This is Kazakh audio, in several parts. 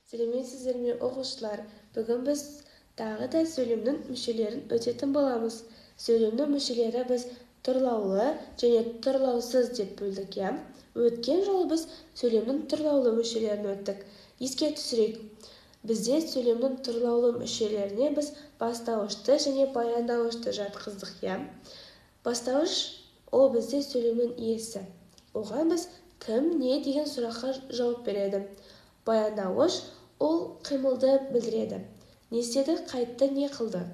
Сәлеметсіздер ме, оқушылар? Бүгін біз тағы да сөйлемнің мүшелерін өтетін боламыз. Сөйлемнің мүшелері біз тұрлаулы және тұрлаусыз деп бөлдік, иә? Өткен жолы біз сөйлемнің тұрлаулы мүшелерін өттік. Еске түсірейік. Бізде сөйлемнің тұрлаулы мүшелеріне біз бастауышты және баяндауышты жатқыздық, иә? Бастауыш ол бізде сөйлемнің иесі. Оған біз кім, не деген сұраққа жауап береді. Баяндауыш ол қимылды білдіреді. Не істеді, қайтты, не қылды.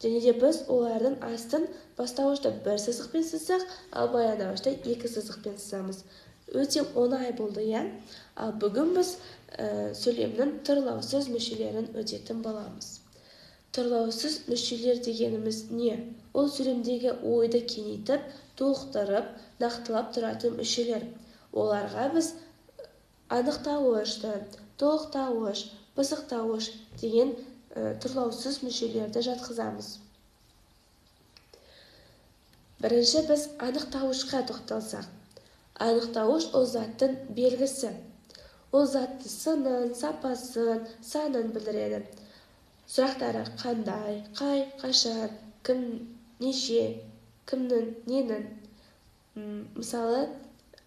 Және де біз олардың астын бастауышты бір сызықпен сызсақ, ал баяндауышты екі сызықпен сызамыз. Өте оңай болды, иә? Ал бүгін біз сөйлемнің тұрлаусыз мүшелерін өтетін боламыз. Тұрлаусыз мүшелер дегеніміз не? Ол сөйлемдегі ойды кеңейтіп, толықтырып, нақтылап тұратын мүшелер. Оларға біз анықтауышты, толықтауыш, пысықтауыш деген тұрлаусыз мүшелерді жатқызамыз. Бірінші біз анықтауышқа тоқталсақ. Анықтауыш ол заттың белгісі. Ол затты сынын, сапасын, санын білдіреді. Сұрақтары қандай, қай, қашан, кім, неше, кімнің, ненің. Мысалы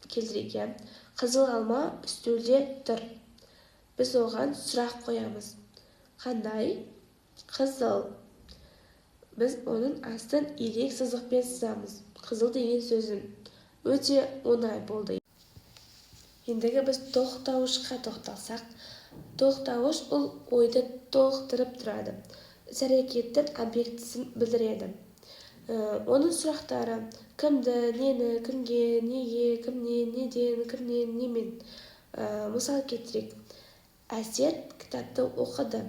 келтірейік. Қызыл алма үстелде тұр. Біз оған сұрақ қоямыз. Қандай? Қызыл. Біз оның астын ирек сызықпен сызамыз. Қызыл деген сөзін. Өте оңай болды. Ендігі біз тоқтауышқа тоқталсақ. Тоқтауыш ол ойды толықтырып тұрады. Іс-әрекеттің объектісін білдіреді. Оның сұрақтары кімді, нені, кімге, неге, кімнен, неден, кімнен, немен. Мысал келтірейік. Әсер кітапты оқыды.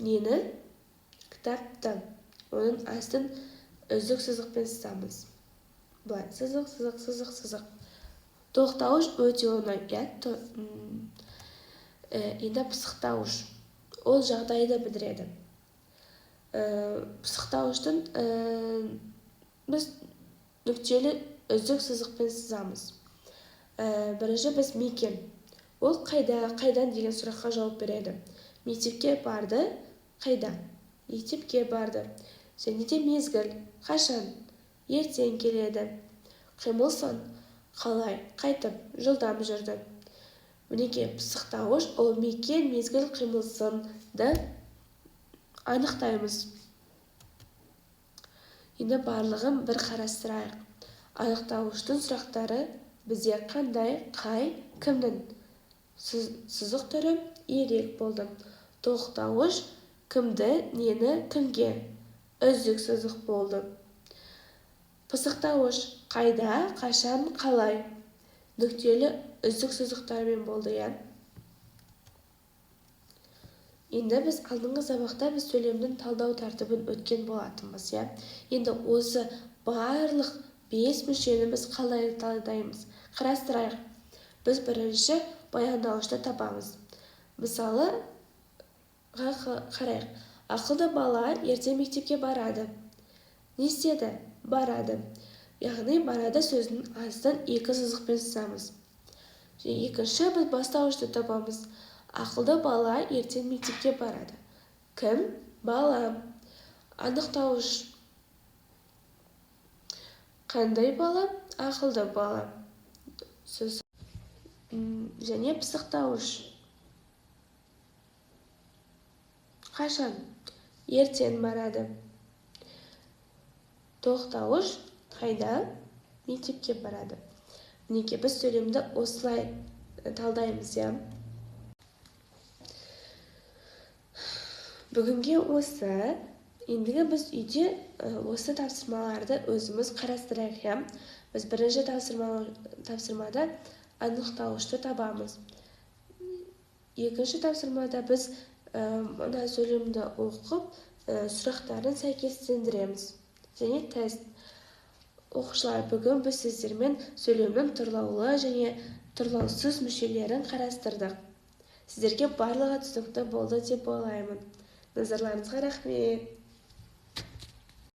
Нені? Кітапты. Оның астын үздік сызықпен сызамыз. Бұлай, сызық, сызық, сызық, сызық. Тоқтауыш өте оңай. Енді пысықтауыш. Ол жағдайды білдіреді. Пысықтауыштың біз нүктелі үздік сызықпен сызамыз. Бірінші біз мекен. Ол қайдан деген сұраққа жауап береді. Мектепке барды, қайда? Мектепке барды. Және де мезгіл, қашан? Ертең келеді. Қимылсын, қалай? Қайтып, жылдам жүрді. Мінеке, пысықтауыш ол мекен, мезгіл, қимылсынды анықтаймыз. Енді барлығын бір қарастырайық. Анықтауыштың сұрақтары бізде қандай, қай, кімнің. Сызық түрі ирек болды. Тоқтауыш кімді, нені, кімге. Үздік сызық болды. Пысықтауыш қайда, қашан, қалай. Нүктелі үздік сызықтармен болды, иә? Енді біз алдыңғы сабақта біз сөйлемнің талдау тәртібін өткен болатынбыз, иә? Енді осы барлық 5 мүшені біз қалай талдаймыз? Қарастырайық. Біз бірінші баяндауышты табамыз. Мысалы, қарайық. Ақылды бала ертең мектепке барады. Не істеді? Барады. Яғни барады сөзінің астын екі сызықпен сызамыз. Екінші біз бастауышты табамыз. Ақылды бала ертең мектепке барады. Кім? Бала. Анықтауыш. Қандай бала? Ақылды бала. Сөз. Және пысықтауыш. Қашан? Ертең барады. Тоқтауыш қайда? Мектепке барады. Мінеке, біз сөйлемді осылай талдаймыз, иә? Бүгінге осы. Ендігі біз үйде осы тапсырмаларды өзіміз қарастырайық, иә? Біз бірінші тапсырмада анықтауышты табамыз. Екінші тапсырмада біз мына сөйлемді оқып, сұрақтарын сәйкестендіреміз. Және тест. Оқушылар, бүгін біз сіздермен сөйлемнің тұрлаулы және тұрлаусыз мүшелерін қарастырдық. Сіздерге барлығы түсінікті болды деп ойлаймын. Назарларыңызға рахмет.